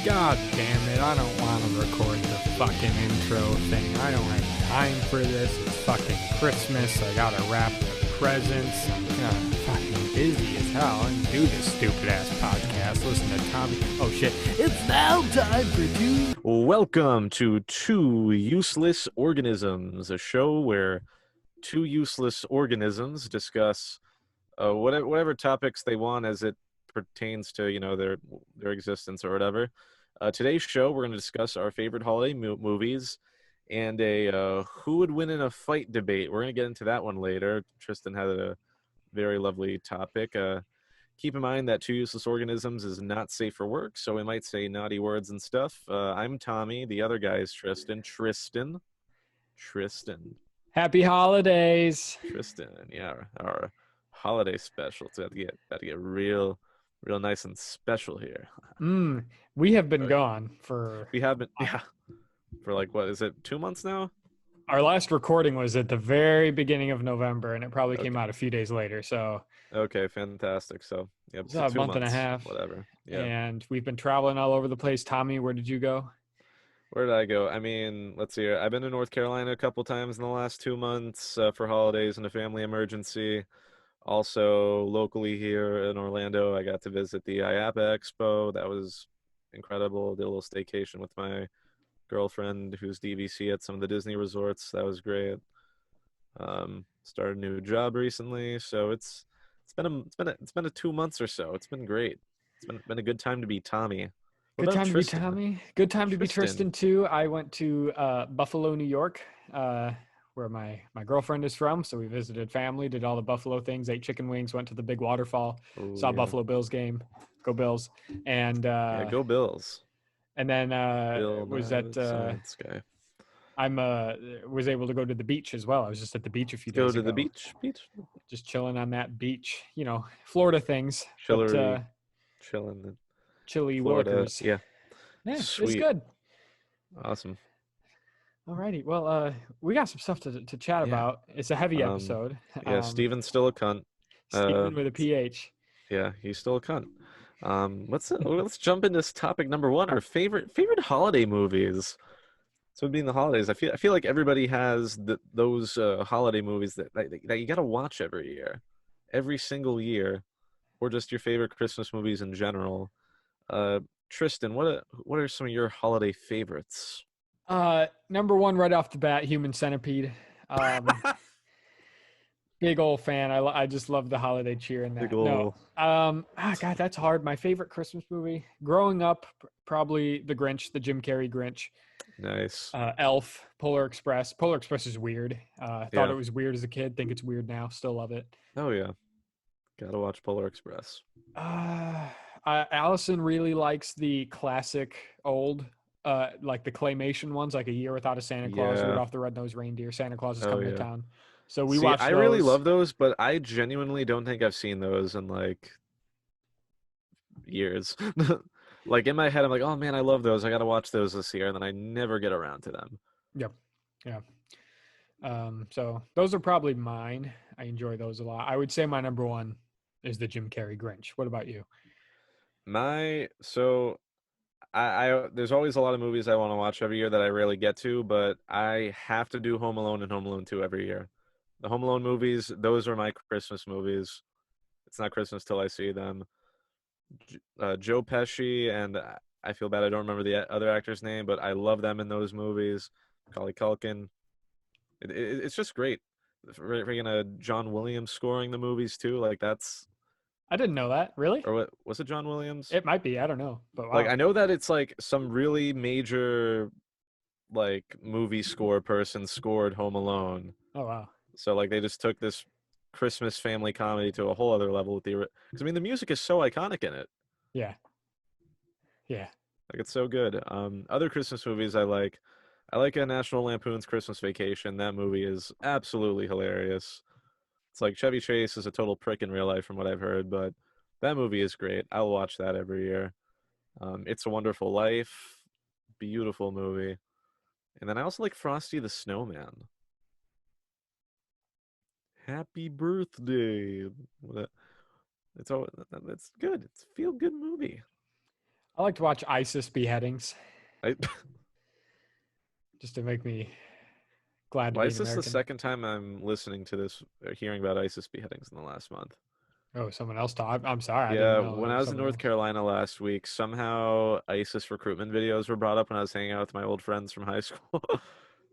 God damn it, I don't want to record the fucking intro thing. I don't have time for this. It's fucking Christmas. I gotta wrap the presents. I'm fucking busy as hell. I can do this stupid ass podcast. Listen to Tommy. Oh shit. It's now time for two. Welcome to Two Useless Organisms, a show where two useless organisms discuss whatever topics they want as it pertains to, their existence or whatever. Today's show, we're going to discuss our favorite holiday movies and a who would win in a fight debate. We're going to get into that one later. Tristan had a very lovely topic. Keep in mind that Two Useless Organisms is not safe for work, so we might say naughty words and stuff. I'm Tommy. The other guy is Tristan. Tristan. Happy holidays. Tristan. Yeah, our holiday special. It's about to get real nice and special here. We have been gone for... We have been, yeah. For like, what is it, 2 months now? Our last recording was at the very beginning of November, and it probably came out a few days later, so... Okay, fantastic. So, yeah, it's a month and a half. Whatever. Yeah. And we've been traveling all over the place. Tommy, where did you go? Where did I go? I mean, let's see here. I've been to North Carolina a couple times in the last 2 months for holidays and a family emergency. Also, locally here in Orlando, I got to visit the Ayahuasca Expo. That was incredible. Did a little staycation with my girlfriend who's DVC at some of the Disney resorts. That was great. Started a new job recently, so it's been a 2 months or so. It's been great. It's been a good time to be Tommy. Good time to be Tommy. Good time to be Tristan too. I went to Buffalo, New York, where my girlfriend is from. So we visited family, did all the Buffalo things, ate chicken wings, went to the big waterfall, saw Buffalo Bills game. Go Bills. And go Bills. And then was at was able to go to the beach as well. I was just at the beach a few days ago. Go to the beach. Just chilling on that beach, Florida things. Chilling. Chilly Florida, waters. Yeah, sweet. It's good. Awesome. Alrighty. Well, we got some stuff to chat about. It's a heavy episode. Yeah, Steven's still a cunt. Steven with a PH. Yeah, he's still a cunt. Let's jump into this topic number one. Our favorite holiday movies. So being the holidays, I feel like everybody has those holiday movies that you got to watch every single year, or just your favorite Christmas movies in general. Tristan, what are some of your holiday favorites? Number one right off the bat, Human Centipede. Big old fan. I just love the holiday cheer in that. God, that's hard. My favorite Christmas movie growing up, probably The Grinch, the Jim Carrey Grinch. Nice. Elf, Polar Express. Polar Express is weird. Thought it was weird as a kid. Think it's weird now. Still love it. Oh yeah, gotta watch Polar Express. Allison really likes the classic old, like the claymation ones, like A Year Without a Santa Claus, Rudolph the Red-Nosed Reindeer, Santa Claus is Coming to Town. So we watched those. I really love those, but I genuinely don't think I've seen those in like years. Like in my head, I'm like, oh man, I love those. I got to watch those this year. And then I never get around to them. Yep. Yeah. So those are probably mine. I enjoy those a lot. I would say my number one is the Jim Carrey Grinch. What about you? I there's always a lot of movies I want to watch every year that I rarely get to, but I have to do Home Alone and Home Alone 2 every year. The Home Alone movies, those are my Christmas movies. It's not Christmas till I see them. Joe Pesci, and I feel bad I don't remember the other actor's name, but I love them in those movies. Macaulay Culkin. It's just great. Freaking John Williams scoring the movies too. Like that's. I didn't know that. Really? Or what was it? John Williams? It might be. I don't know. But wow. Like I know that it's like some really major, like movie score person scored Home Alone. Oh wow. So like they just took this Christmas family comedy to a whole other level with because I mean the music is so iconic in it. Yeah. Like it's so good. Other Christmas movies I like a National Lampoon's Christmas Vacation. That movie is absolutely hilarious. It's like Chevy Chase is a total prick in real life from what I've heard, but that movie is great. I'll watch that every year. It's a Wonderful Life, beautiful movie. And then I also like Frosty the Snowman. Happy birthday. It's good. It's a feel-good movie. I like to watch ISIS beheadings I, just to make me glad to why be is an this the American. second time I'm listening to this, or hearing about ISIS beheadings in the last month? Oh, someone else talk. I'm sorry, I didn't Yeah, know when there I was was in someone North else. Carolina last week, somehow ISIS recruitment videos were brought up when I was hanging out with my old friends from high school.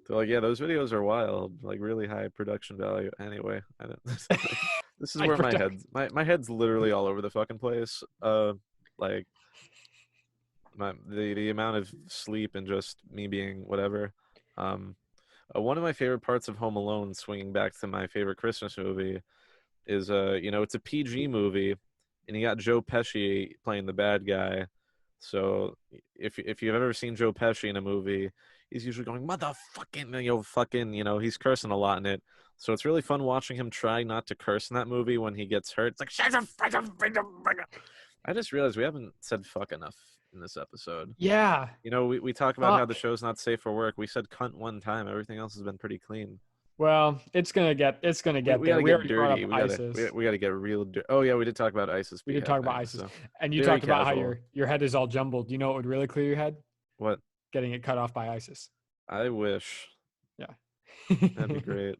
They're like, yeah, those videos are wild, like really high production value. Anyway, I don't, this is I where protect. my head's literally all over the fucking place. Like the amount of sleep and just me being whatever. Um, one of my favorite parts of Home Alone, swinging back to my favorite Christmas movie, is it's a PG movie, and you got Joe Pesci playing the bad guy. So if you've ever seen Joe Pesci in a movie, he's usually going motherfucking, fucking, he's cursing a lot in it. So it's really fun watching him try not to curse in that movie when he gets hurt. It's like I just realized we haven't said fuck enough in this episode. Yeah, We talk about how the fuck. show's not safe for work. We said cunt one time. Everything else has been pretty clean. Well, it's gonna get We there. gotta We get already brought dirty. up ISIS. we gotta get real. Oh yeah, we did talk about ISIS We did talk about beheadings. ISIS, So and you very talked about how casual. your head is all jumbled. You know what would really clear your head? What? Getting it cut off by ISIS. I wish Yeah. that'd be great.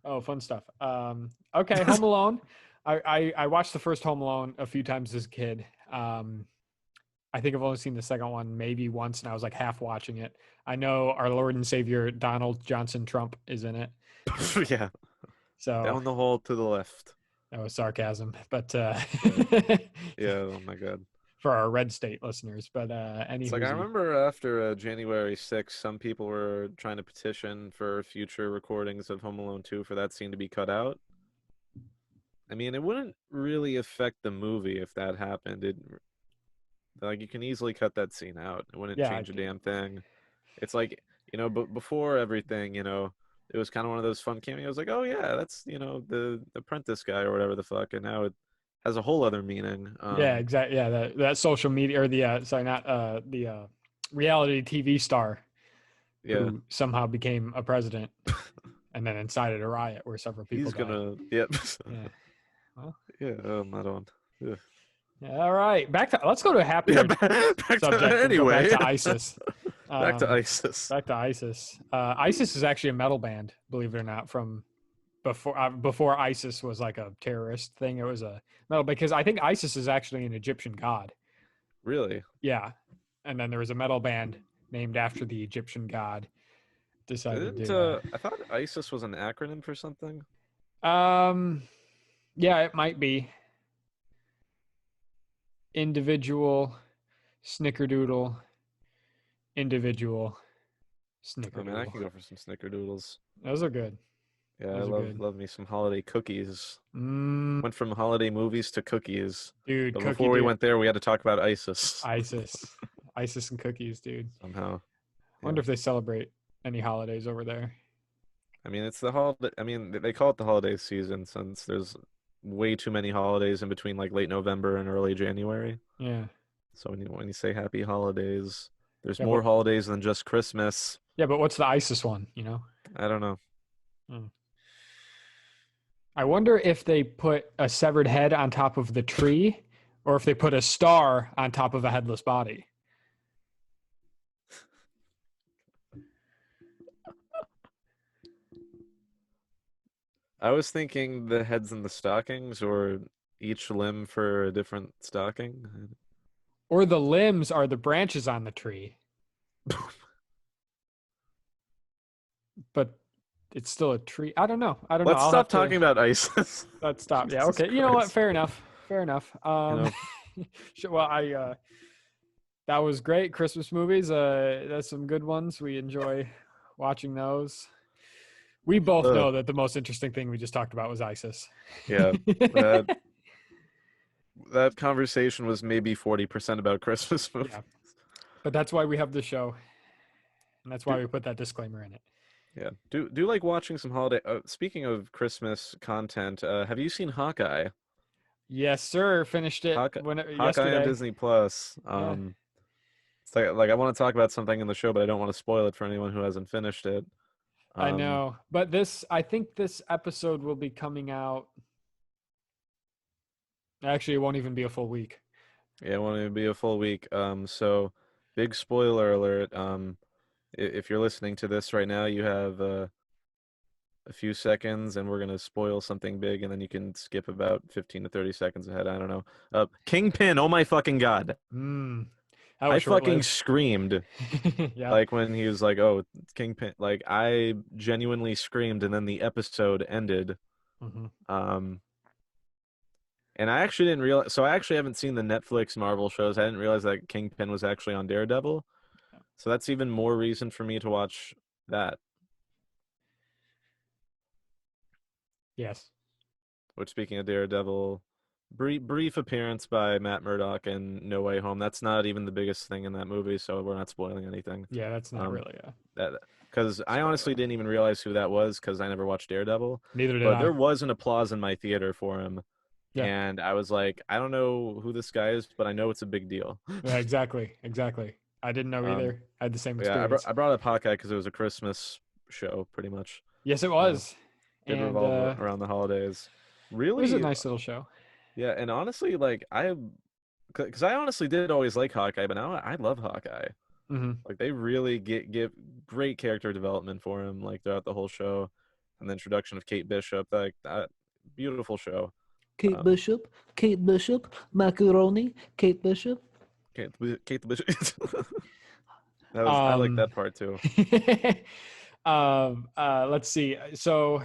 Oh, fun stuff. Okay, Home Alone. I watched the first Home Alone a few times as a kid. I think I've only seen the second one maybe once, and I was like half watching it. I know our Lord and Savior Donald Johnson Trump is in it, Yeah, so down the hall to the left. that was sarcasm, but Yeah, yeah. Oh my god. for our red state listeners. But It's any like I whoozie. remember after January 6th, some people were trying to petition for future recordings of Home Alone 2 for that scene to be cut out. I mean, it wouldn't really affect the movie if that happened. Like you can easily cut that scene out. It wouldn't Yeah, change a damn thing. It's like, but before everything, it was kind of one of those fun cameos. Like, oh yeah, that's the apprentice guy or whatever the fuck, and now it has a whole other meaning. yeah, exactly. Yeah, that social media or the sorry, not the reality TV star Yeah, who somehow became a president and then incited a riot where several people he's died. gonna. Yep. Yeah. Well, Yeah. I don't. Yeah. yeah, all right. Let's go to a Yeah. happier Back to subject and go back anyway. to ISIS. Back to Um, ISIS. back to ISIS. ISIS is actually a metal band, believe it or not, from before ISIS was like a terrorist thing. It was a metal because I think ISIS is actually an Egyptian god. Really? Yeah. And then there was a metal band named after the Egyptian god. Decided Didn't to I thought ISIS was an acronym for something? yeah, it might be individual snickerdoodle individual Oh man, I snickerdoodle. can go for some snickerdoodles. Those are good. Yeah, I Those are good. love me some holiday cookies. Mm, Went from holiday movies to cookies. dude, But cookie before we dude. went there, we had to talk about ISIS ISIS. ISIS and cookies, dude. somehow. I Yeah. wonder if they celebrate any holidays over there. I mean, it's the holiday. I mean, they call it the holiday season since there's way too many holidays in between like late November and early January. Yeah. So when you say happy holidays, there's Yeah, more but holidays than just Christmas. what's the ISIS one, you know? I don't know. Hmm. I wonder if they put a severed head on top of the tree or if they put a star on top of a headless body. I was thinking the heads in the stockings or each limb for a different stocking. Or the limbs are the branches on the tree, but it's still a tree. I don't know. I don't know. Let's I'll have stop to talking about ISIS. let's stop. Yeah, Jesus okay. You know what? Christ. Fair enough. Fair enough. Well, that was great. Christmas movies. That's some good ones. We enjoy watching those. We both Ugh. know that the most interesting thing we just talked about was ISIS. Yeah, that that conversation was maybe 40% about Christmas movies. Yeah, but that's why we have the show, and that's why Do, we put that disclaimer in it. yeah, do like watching some holiday. Speaking of Christmas content, have you seen Hawkeye? Yes, sir. Finished it Hawkeye on yesterday. Disney Plus. Yeah, It's like I want to talk about something in the show, but I don't want to spoil it for anyone who hasn't finished it. I Um, know. But I think this episode will be coming out. Actually, it won't even be a full week. Yeah, it won't even be a full week. So big spoiler alert. If you're listening to this right now, you have a few seconds, and we're gonna spoil something big, and then you can skip about 15 to 30 seconds ahead. I don't know. Kingpin. Oh my fucking god! Mm, that I was fucking short-lived. screamed Yeah. like when he was like, "Oh, it's Kingpin." Like I genuinely screamed, and then the episode ended. Hmm. Um, and I actually didn't realize. So I actually haven't seen the Netflix Marvel shows. I didn't realize that Kingpin was actually on Daredevil. So that's even more reason for me to watch that. Yes. Which, speaking of Daredevil, brief appearance by Matt Murdock in No Way Home. That's not even the biggest thing in that movie, so we're not spoiling anything. Yeah, that's not Um, really a that because I honestly spoiler. didn't even realize who that was because I never watched Daredevil. Neither did But I. there was an applause in my theater for him, Yeah. and I was like, I don't know who this guy is, but I know it's a big deal. Yeah, exactly. Exactly. I didn't know Um, either. I had the same yeah, experience. I brought up Hawkeye because it was a Christmas show, pretty much. Yes, it Uh, was. did And revolve around the holidays. it was a Really, nice little show. yeah, and honestly, like because I honestly did always like Hawkeye, but now I love Hawkeye. Hmm. Like they really give great character development for him, like throughout the whole show, and the introduction of Kate Bishop, like that beautiful show. Kate Um, Bishop, Kate Bishop, macaroni, Kate Bishop. Kate the Bishop. That was I like Um, that part too. let's see. So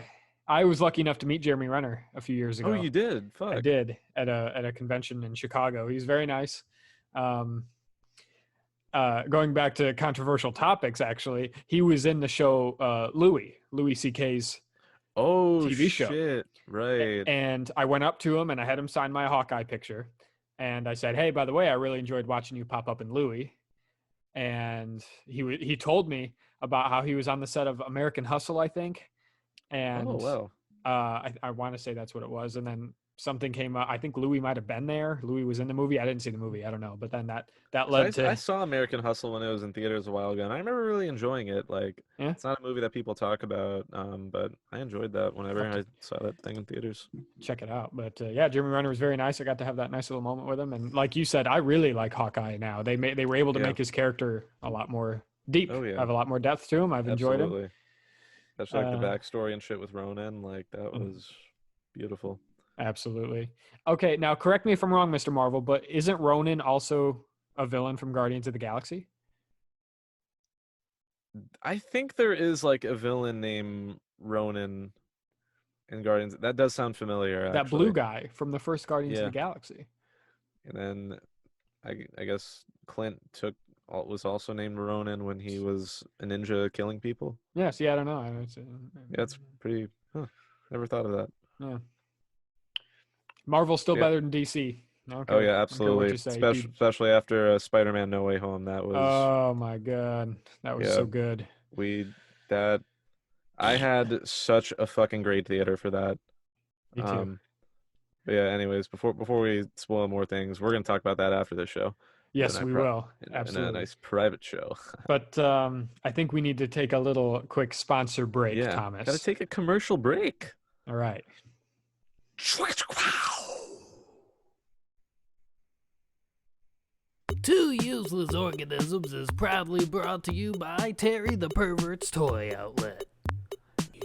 I was lucky enough to meet Jeremy Renner a few years Oh, ago. you did? I Fuck. did at a convention in Chicago. He was very nice. Um, going back to controversial topics, actually, he was in the show Louis C.K.'s Oh TV show. shit! Right. And I went up to him and I had him sign my Hawkeye picture. And I said, "Hey, by the way, I really enjoyed watching you pop up in Louis." And he told me about how he was on the set of American Hustle, I think, Oh and wow. I want to say that's what it was. And then something came up. I think Louis might have been there. Louis was in the movie. I didn't see the movie. I don't know. But then that led I to saw American Hustle when it was in theaters a while ago, and I remember really enjoying it. Like, yeah, it's not a movie that people talk about, but I enjoyed that I'll whenever have to I saw that thing in theaters. check it out. But yeah, Jeremy Renner was very nice. I got to have that nice little moment with him. And like you said, I really like Hawkeye now. They were able to Yeah. make his character a lot more deep. Oh I yeah. have a lot more depth to him. I've enjoyed him. Absolutely. Especially like the Uh, backstory and shit with Ronan. Like that mm, was beautiful. absolutely. Okay, now correct me if I'm wrong, Mr. Marvel, but isn't Ronan also a villain from Guardians of the Galaxy? I think there is like a villain named Ronan in Guardians. That does sound familiar, That blue actually. guy from the first Guardians of the Yeah. Galaxy. And then I guess Clint was also named Ronan when he was a ninja killing people. Yeah, see, I don't know. Yeah, it's pretty. Huh, never thought of that. Yeah. Marvel's still Yeah. better than DC. I don't Oh care. yeah, I don't care what absolutely. you say. Especially after Spider-Man: No Way Home. That was Oh my god, that was yeah. so good. We that I had such a fucking great theater for that. Me too. Um, but yeah. Anyways, before we spoil more things, we're gonna talk about that after the show. Yes, we will. In a Absolutely. nice private show. But I think we need to take a little quick sponsor break, Yeah, gotta Thomas. take a commercial break. All right. Two Useless Organisms is proudly brought to you by Terry the Pervert's Toy Outlet.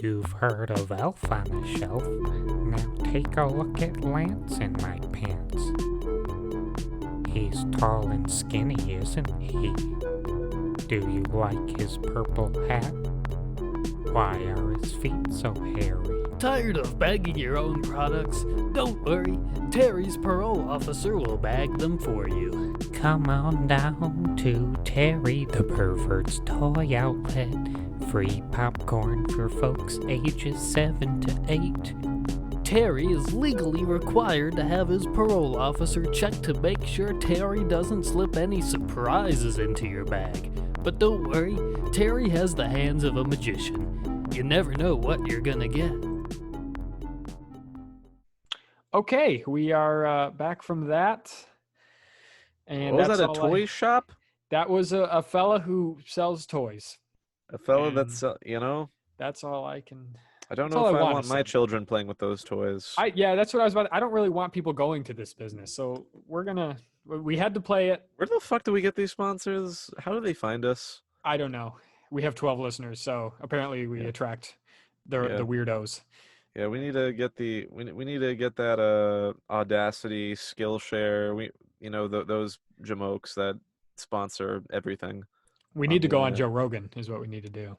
You've heard of Elf on the Shelf. Now take a look at Lance in my pants. He's tall and skinny, isn't he? Do you like his purple hat? Why are his feet so hairy? Tired of bagging your own products? Don't worry, Terry's parole officer will bag them for you. Come on down to Terry the Pervert's Toy Outlet. Free popcorn for folks ages 7 to 8. Terry is legally required to have his parole officer check to make sure Terry doesn't slip any surprises into your bag. But don't worry, Terry has the hands of a magician. You never know what you're gonna get. Okay, we are back from that. And What was that's that? A all toy shop? that was a fella who sells toys. A fellow And that's that's all I can. I don't That's know all if I I wanna want my say. children playing with those toys. Yeah, that's what I was about. I don't really want people going to this business, so we're gonna We had to play it. Where the fuck do we get these sponsors? How do they find us? I don't know. We have 12 listeners, so apparently we Yeah. attract Yeah. the weirdos. Yeah, we need to get we need to get that Audacity, Skillshare. Those jamokes that sponsor everything. We on need to the go on internet. Joe Rogan is what we need to do.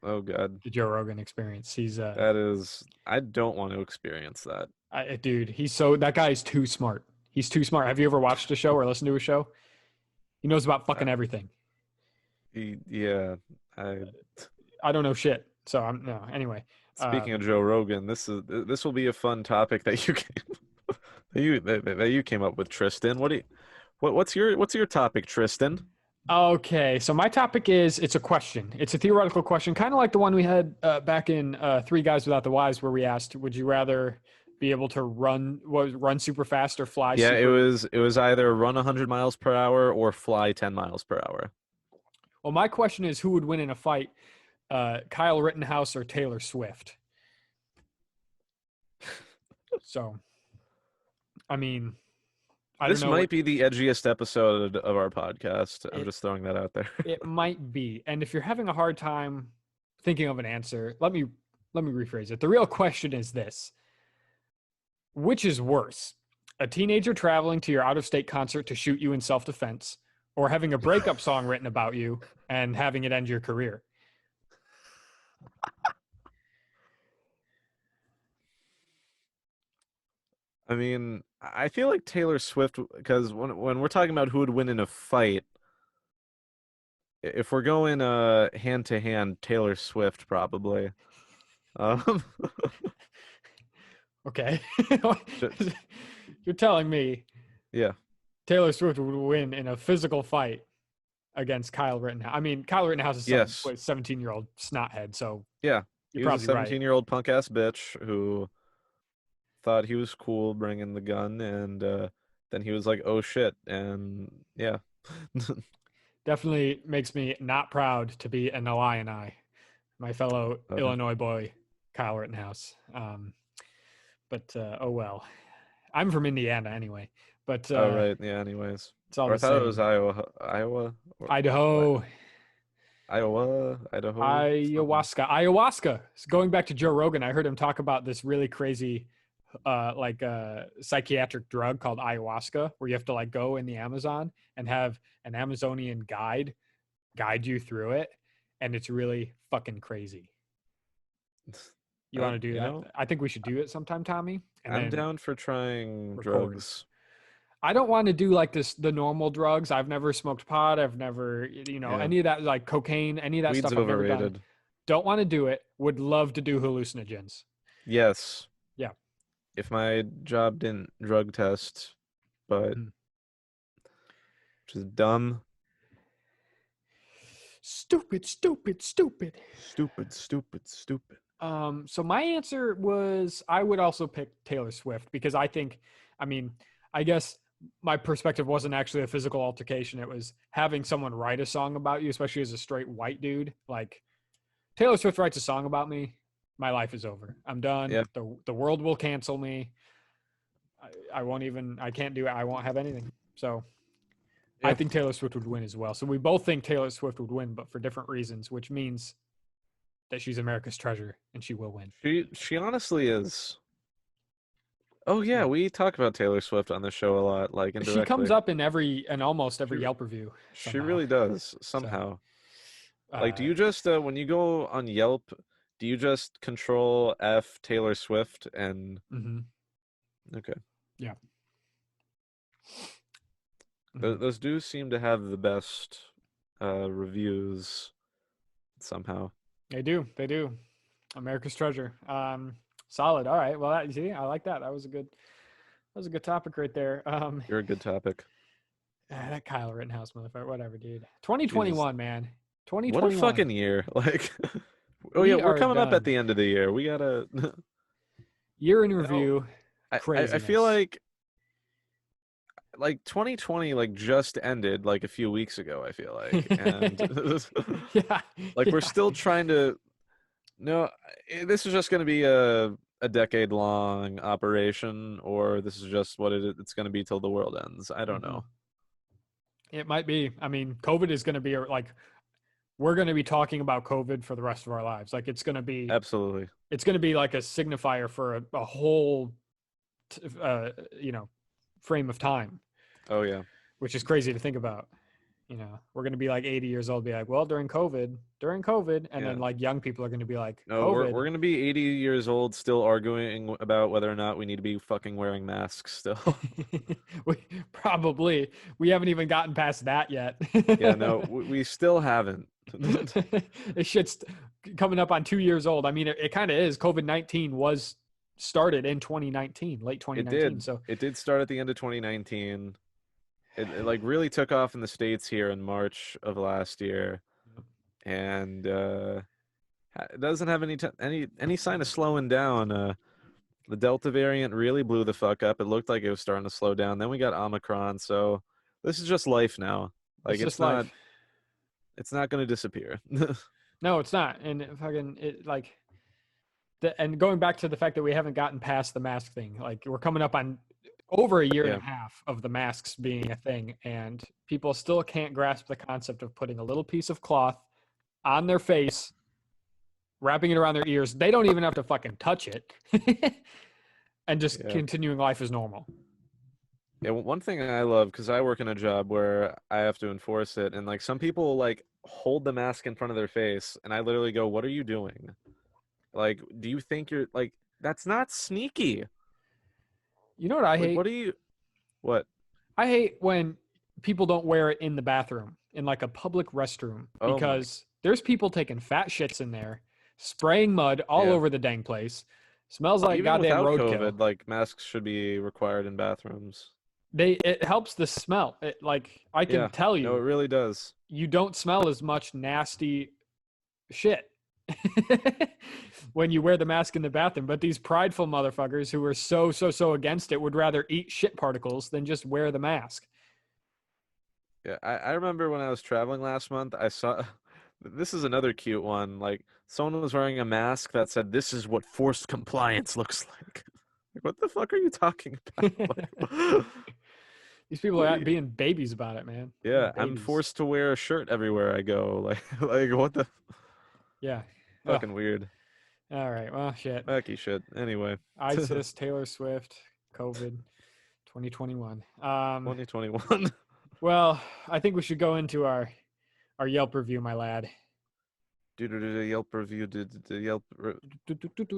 Oh god, The Joe Rogan experience. He's that is. I don't want to experience that. dude, that guy's too smart. He's too smart. Have you ever watched a show or listened to a show? He knows about fucking everything. Yeah, I don't know shit. So I'm no. Anyway, Speaking of Joe Rogan, this will be a fun topic that you came up with, Tristan. What's your topic, Tristan? okay, so my topic it's a question. It's a theoretical question, kind of like the one we had back in Three Guys Without the Wives, where we asked, would you rather be able to run super fast or fly? Yeah, super... it was either run 100 miles per hour or fly 10 miles per hour. Well, my question is, who would win in a fight, Kyle Rittenhouse or Taylor Swift? So, I mean, This might be the edgiest episode of our podcast. I'm just throwing that out there. It might be. And if you're having a hard time thinking of an answer, let me rephrase it. The real question is this: which is worse? A teenager traveling to your out-of-state concert to shoot you in self-defense, or having a breakup song written about you and having it end your career? I mean, I feel like Taylor Swift, because when we're talking about who would win in a fight, if we're going hand to hand, Taylor Swift probably. Okay. You're telling me Yeah. Taylor Swift would win in a physical fight against Kyle Rittenhouse. I mean, Kyle Rittenhouse is some 17-year-old snothead, so yeah, you're he was a probably 17-year-old punk ass bitch who thought he was cool bringing the gun, and then he was like, "Oh shit," and yeah. Definitely makes me not proud to be an Illini, my fellow Illinois boy, Kyle Rittenhouse. But oh well. I'm from Indiana anyway. But oh right, yeah. Anyways, it's all I the thought it same. was Iowa, Idaho. Idaho. Ayahuasca. So going back to Joe Rogan, I heard him talk about this really crazy psychiatric drug called ayahuasca, where you have to like go in the Amazon and have an Amazonian guide you through it, and it's really fucking crazy. You want to do that? I think we should do it sometime, Tommy. And I'm down for trying drugs. I don't want to do like the normal drugs. I've never smoked pot. I've never, any of that, like cocaine, any of that Weed's stuff. I've never overrated. done. Don't want to do it. Would love to do hallucinogens. Yes. Yeah. If my job didn't drug test, but which is dumb. Stupid. So my answer was I would also pick Taylor Swift because I guess my perspective wasn't actually a physical altercation. It was having someone write a song about you, especially as a straight white dude. Like Taylor Swift writes a song about me, my life is over. I'm done. Yeah. The world will cancel me. I can't do it. I won't have anything. So yeah. I think Taylor Swift would win as well. So we both think Taylor Swift would win, but for different reasons, which means that she's America's treasure and she will win. She honestly is. Oh yeah, we talk about Taylor Swift on the show a lot. Like indirectly. She comes up in almost every Yelp review. Somehow. She really does somehow. So, like, do you just when you go on Yelp, do you just Control F Taylor Swift and? Mm-hmm. Okay. Yeah. Those do seem to have the best reviews somehow. They do. America's treasure. Solid. All right. Well, I like that. That was a good topic right there. You're a good topic. That Kyle Rittenhouse motherfucker. Whatever, dude. 2021, man. 2021. What a fucking year. Like, we're coming up at the end of the year. We gotta year in review. I feel like 2020 like just ended like a few weeks ago. I feel like, and we're still trying to. No, this is just going to be a a decade-long operation, or this is just what it's going to be till the world ends. I don't know. It might be. I mean, COVID is going to be like, we're going to be talking about COVID for the rest of our lives. Like it's going to be, Absolutely. it's going to be like a signifier for a whole, frame of time, Oh yeah. which is crazy to think about. We're going to be like 80 years old, be like, well, during COVID, and then like young people are going to be like, no, COVID. we're going to be 80 years old still arguing about whether or not we need to be fucking wearing masks still. We haven't even gotten past that yet. Yeah, no, we still haven't. This shit's coming up on 2 years old. I mean, it kind of is. COVID-19 was started in 2019, late 2019. It did. So it did start at the end of 2019. It like really took off in the States here in March of last year, and it doesn't have any sign of slowing down. The Delta variant really blew the fuck up. It looked like it was starting to slow down. Then we got Omicron, so this is just life now. Like it's not life. It's not going to disappear. No, it's not. And and going back to the fact that we haven't gotten past the mask thing, like we're coming up on over a year and a half of the masks being a thing, and people still can't grasp the concept of putting a little piece of cloth on their face, wrapping it around their ears. They don't even have to fucking touch it, and just continuing life as normal. Yeah, one thing I love, because I work in a job where I have to enforce it, and like some people like hold the mask in front of their face, and I literally go, "What are you doing? Like, do you think you're like that's not sneaky?" You know what I hate? What? I hate when people don't wear it in the bathroom, in like a public restroom, because there's people taking fat shits in there, spraying mud all over the dang place. Smells like even goddamn without roadkill. COVID, like masks should be required in bathrooms. It helps the smell. I can tell you. No, it really does. You don't smell as much nasty shit when you wear the mask in the bathroom. But these prideful motherfuckers who are so against it would rather eat shit particles than just wear the mask. Yeah, I remember when I was traveling last month, I saw this is another cute one. Like someone was wearing a mask that said, "This is what forced compliance looks like." Like, what the fuck are you talking about? These people are being babies about it, man. Yeah, I'm forced to wear a shirt everywhere I go. Like what the? Yeah. Fucking weird. All right. Well, shit. Wacky shit. Anyway. ISIS, Taylor Swift, COVID, 2021. 2021. Well, I think we should go into our Yelp review, my lad. The Yelp review. The Yelp.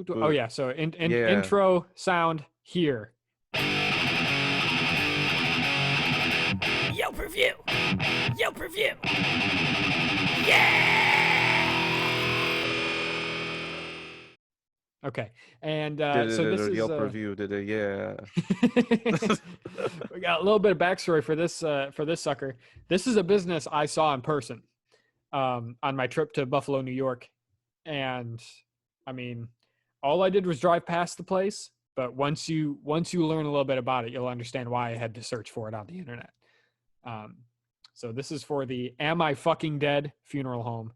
Oh yeah. So intro sound here. Yelp review. Yelp review. Yeah. Okay, and so this is Yelp review. Yeah. We got a little bit of backstory for this sucker. This is a business I saw in person on my trip to Buffalo, New York, and I mean, all I did was drive past the place. But once you learn a little bit about it, you'll understand why I had to search for it on the internet. So this is for the Am I Fucking Dead funeral home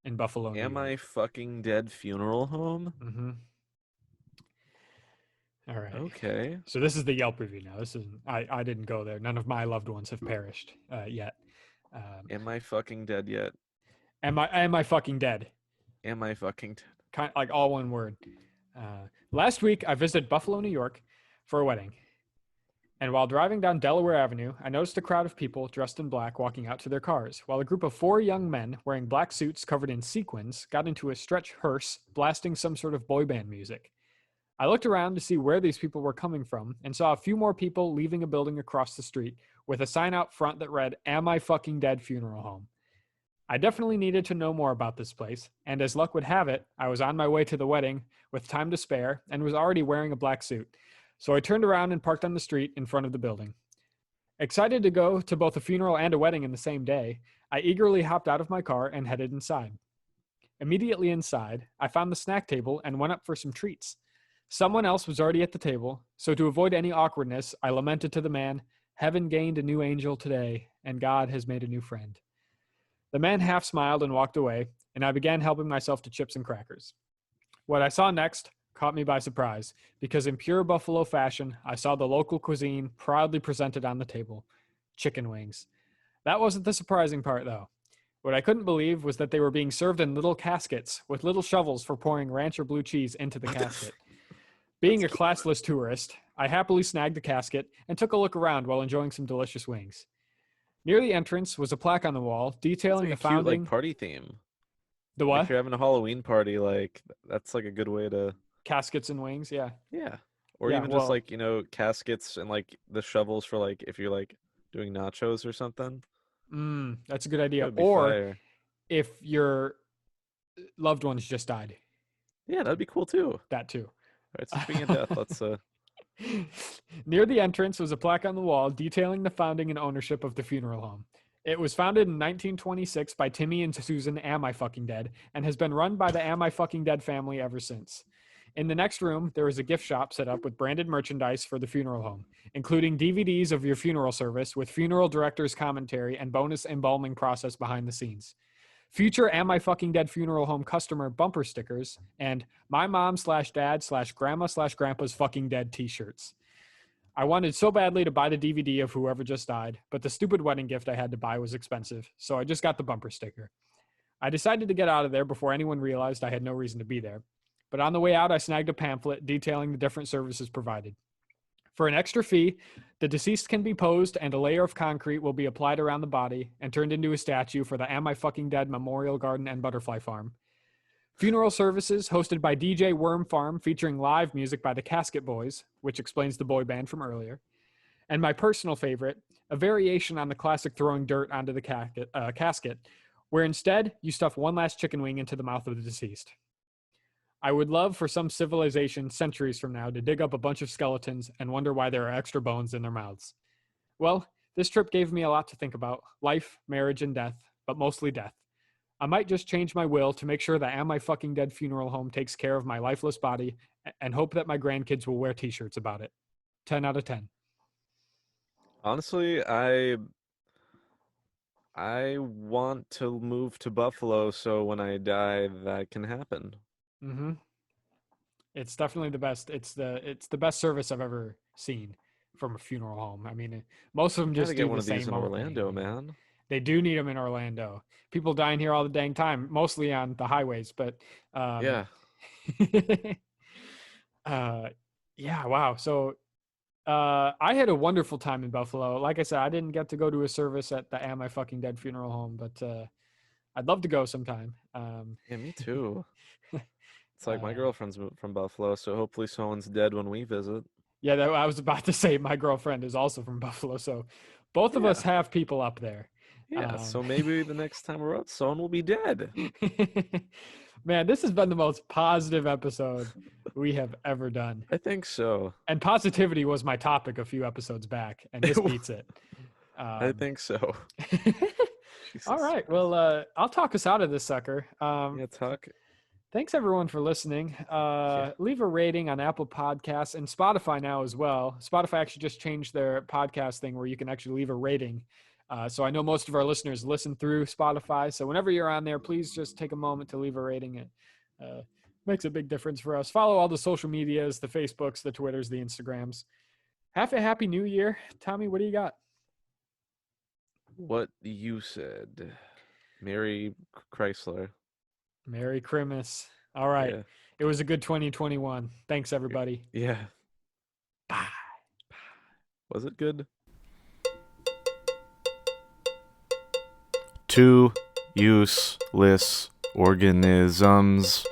in Buffalo, New York. Am I Fucking Dead funeral home? Mm-hmm. All right. Okay. So this is the Yelp review now. This is I didn't go there. None of my loved ones have perished yet. Am I fucking dead yet? Am I fucking dead? Am I fucking dead? Kind like all one word. Last week I visited Buffalo, New York, for a wedding. And while driving down Delaware Avenue, I noticed a crowd of people dressed in black walking out to their cars, while a group of 4 young men wearing black suits covered in sequins got into a stretch hearse, blasting some sort of boy band music. I looked around to see where these people were coming from and saw a few more people leaving a building across the street with a sign out front that read, Am I Fucking Dead Funeral Home. I definitely needed to know more about this place, and as luck would have it, I was on my way to the wedding with time to spare and was already wearing a black suit. So I turned around and parked on the street in front of the building. Excited to go to both a funeral and a wedding in the same day, I eagerly hopped out of my car and headed inside. Immediately inside, I found the snack table and went up for some treats. Someone else was already at the table, so to avoid any awkwardness, I lamented to the man, Heaven gained a new angel today, and God has made a new friend. The man half smiled and walked away, and I began helping myself to chips and crackers. What I saw next caught me by surprise because in pure Buffalo fashion, I saw the local cuisine proudly presented on the table. Chicken wings. That wasn't the surprising part, though. What I couldn't believe was that they were being served in little caskets with little shovels for pouring ranch or blue cheese into the casket. Being a classless tourist, I happily snagged the casket and took a look around while enjoying some delicious wings. Near the entrance was a plaque on the wall detailing the It's like a founding. cute, like, party theme. The Like, what? if you're having a Halloween party, like, that's like a good way to. Caskets and wings, yeah. Yeah. Or Yeah, even just like, caskets and like the shovels for like if you're like doing nachos or something. That's a good That idea. would be Or fire. if your loved ones just died, Yeah, that'd be cool too. that too. All right, so speaking of death, let's Near the entrance was a plaque on the wall detailing the founding and ownership of the funeral home. It was founded in 1926 by Timmy and Susan Am I Fucking Dead and has been run by the Am I Fucking Dead family ever since. In the next room, there is a gift shop set up with branded merchandise for the funeral home, including DVDs of your funeral service with funeral director's commentary and bonus embalming process behind the scenes. Future Am I Fucking Dead funeral home customer bumper stickers and my mom/dad/grandma/grandpa's fucking dead t-shirts. I wanted so badly to buy the DVD of whoever just died, but the stupid wedding gift I had to buy was expensive, so I just got the bumper sticker. I decided to get out of there before anyone realized I had no reason to be there. But on the way out, I snagged a pamphlet detailing the different services provided. For an extra fee, the deceased can be posed and a layer of concrete will be applied around the body and turned into a statue for the Am I Fucking Dead Memorial Garden and Butterfly Farm. Funeral services hosted by DJ Worm Farm featuring live music by the Casket Boys, which explains the boy band from earlier. And my personal favorite, a variation on the classic throwing dirt onto the casket, where instead you stuff one last chicken wing into the mouth of the deceased. I would love for some civilization centuries from now to dig up a bunch of skeletons and wonder why there are extra bones in their mouths. Well, this trip gave me a lot to think about: life, marriage, and death, but mostly death. I might just change my will to make sure that Am I Fucking Dead funeral home takes care of my lifeless body and hope that my grandkids will wear t-shirts about it. 10 out of 10. honestly, I want to move to Buffalo so when I die that can happen. Mm-hmm. It's definitely the best. It's the best service I've ever seen from a funeral home. I mean, most of them Gotta just get do one the of these same in old Orlando, thing. man. They do need them in Orlando. People dying here all the dang time, mostly on the highways. But Yeah. yeah, wow. So I had a wonderful time in Buffalo. Like I said, I didn't get to go to a service at the Am I Fucking Dead funeral home, but I'd love to go sometime. Yeah, me too. It's like my girlfriend's from Buffalo, so hopefully someone's dead when we visit. Yeah, I was about to say my girlfriend is also from Buffalo, so both of us have people up there. Yeah, so maybe the next time we're out, someone will be dead. Man, this has been the most positive episode we have ever done. I think so. And positivity was my topic a few episodes back, and this beats it. I think so. All right. Well, I'll talk us out of this sucker. Yeah, talk. Thanks everyone for listening. Leave a rating on Apple Podcasts and Spotify now as well. Spotify actually just changed their podcast thing where you can actually leave a rating. So I know most of our listeners listen through Spotify. So whenever you're on there, please just take a moment to leave a rating. It makes a big difference for us. Follow all the social medias, the Facebooks, the Twitters, the Instagrams. Have a happy new year. Tommy, what do you got? What you said. Merry Chrysler. Merry Christmas. All right. Yeah. It was a good 2021. Thanks, everybody. Yeah. Bye. Was it good? Two useless organisms.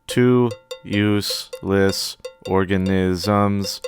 Two useless organisms.